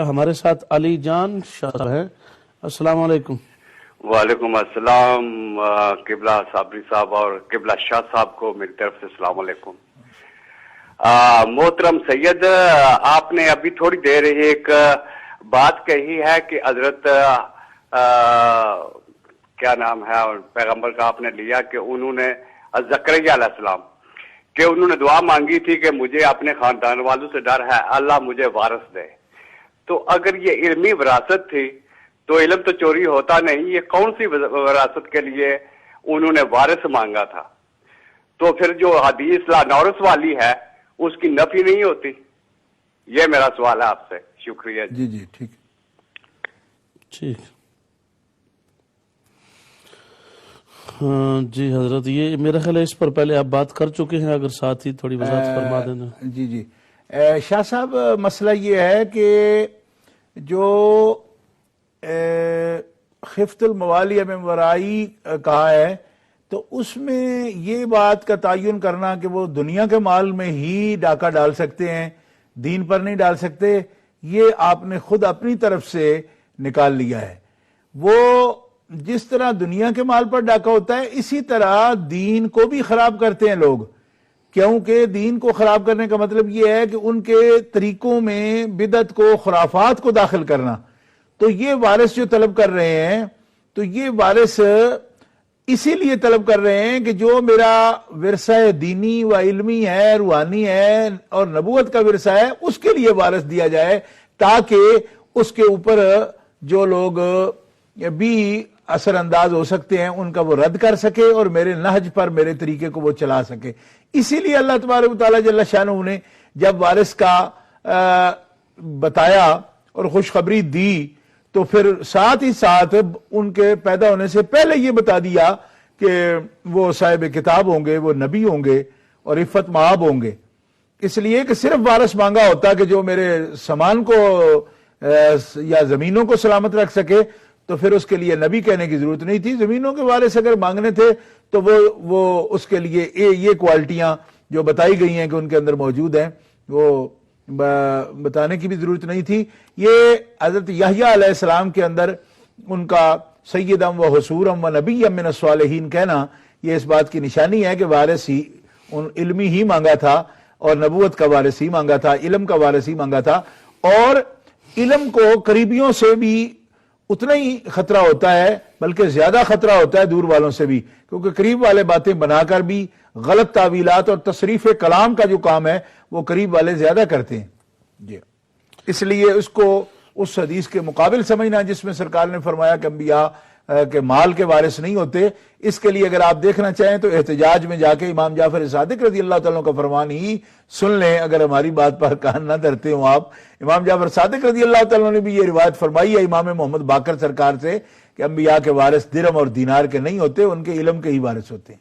ہمارے ساتھ علی جان شاہ ہیں. السلام علیکم. وعلیکم السلام. قبلہ صابری صاحب اور قبلہ شاہ صاحب کو میری طرف سے السلام علیکم. محترم سید، آپ نے ابھی تھوڑی دیر ایک بات کہی ہے کہ حضرت کیا نام ہے اور پیغمبر کا آپ نے لیا کہ انہوں نے زکریا علیہ السلام کہ انہوں نے دعا مانگی تھی کہ مجھے اپنے خاندان والوں سے ڈر ہے، اللہ مجھے وارث دے. تو اگر یہ علمی وراثت تھی تو علم تو چوری ہوتا نہیں، یہ کون سی وراثت کے لیے انہوں نے وارث مانگا تھا؟ تو پھر جو حدیث لا نورث والی ہے اس کی نفی نہیں ہوتی؟ یہ میرا سوال ہے آپ سے. شکریہ. جی ٹھیک ٹھیک. جی حضرت، یہ میرا خیال ہے اس پر پہلے آپ بات کر چکے ہیں، اگر ساتھ ہی تھوڑی وضاحت فرما دینا. جی شاہ صاحب، مسئلہ یہ ہے کہ جو خفت الموالی من ورائی کہا ہے تو اس میں یہ بات کا تعین کرنا کہ وہ دنیا کے مال میں ہی ڈاکہ ڈال سکتے ہیں، دین پر نہیں ڈال سکتے، یہ آپ نے خود اپنی طرف سے نکال لیا ہے. وہ جس طرح دنیا کے مال پر ڈاکہ ہوتا ہے اسی طرح دین کو بھی خراب کرتے ہیں لوگ، کیونکہ دین کو خراب کرنے کا مطلب یہ ہے کہ ان کے طریقوں میں بدعت کو، خرافات کو داخل کرنا. تو یہ وارث جو طلب کر رہے ہیں تو یہ وارث اسی لیے طلب کر رہے ہیں کہ جو میرا ورثہ دینی و علمی ہے، روحانی ہے اور نبوت کا ورثہ ہے، اس کے لیے وارث دیا جائے تاکہ اس کے اوپر جو لوگ بھی اثر انداز ہو سکتے ہیں ان کا وہ رد کر سکے اور میرے نہج پر، میرے طریقے کو وہ چلا سکے. اسی لیے اللہ تبارک و تعالیٰ جل شانہ نے جب وارث کا بتایا اور خوشخبری دی تو پھر ساتھ ہی ساتھ ان کے پیدا ہونے سے پہلے یہ بتا دیا کہ وہ صاحب کتاب ہوں گے، وہ نبی ہوں گے اور عفت مآب ہوں گے. اس لیے کہ صرف وارث مانگا ہوتا کہ جو میرے سامان کو یا زمینوں کو سلامت رکھ سکے تو پھر اس کے لیے نبی کہنے کی ضرورت نہیں تھی. زمینوں کے وارث اگر مانگنے تھے تو وہ اس کے لیے یہ کوالٹیاں جو بتائی گئی ہیں کہ ان کے اندر موجود ہیں وہ بتانے کی بھی ضرورت نہیں تھی. یہ حضرت یحییٰ علیہ السلام کے اندر ان کا سیدم و حصورم و نبیم من الصالحین کہنا یہ اس بات کی نشانی ہے کہ وارث ہی علمی ہی مانگا تھا اور نبوت کا وارث ہی مانگا تھا، علم کا وارث ہی مانگا تھا. اور علم کو قریبیوں سے بھی اتنا ہی خطرہ ہوتا ہے، بلکہ زیادہ خطرہ ہوتا ہے دور والوں سے بھی، کیونکہ قریب والے باتیں بنا کر بھی غلط تعویلات اور تصریف کلام کا جو کام ہے وہ قریب والے زیادہ کرتے ہیں. جی اس لیے اس کو اس حدیث کے مقابل سمجھنا جس میں سرکار نے فرمایا کہ انبیاء کے مال کے وارث نہیں ہوتے، اس کے لیے اگر آپ دیکھنا چاہیں تو احتجاج میں جا کے امام جعفر صادق رضی اللہ تعالیٰ کا فرمان ہی سن لیں. اگر ہماری بات پر کان نہ دھرتے ہوں آپ، امام جعفر صادق رضی اللہ تعالیٰ نے بھی یہ روایت فرمائی ہے امام محمد باقر سرکار سے کہ انبیاء کے وارث درہم اور دینار کے نہیں ہوتے، ان کے علم کے ہی وارث ہوتے ہیں.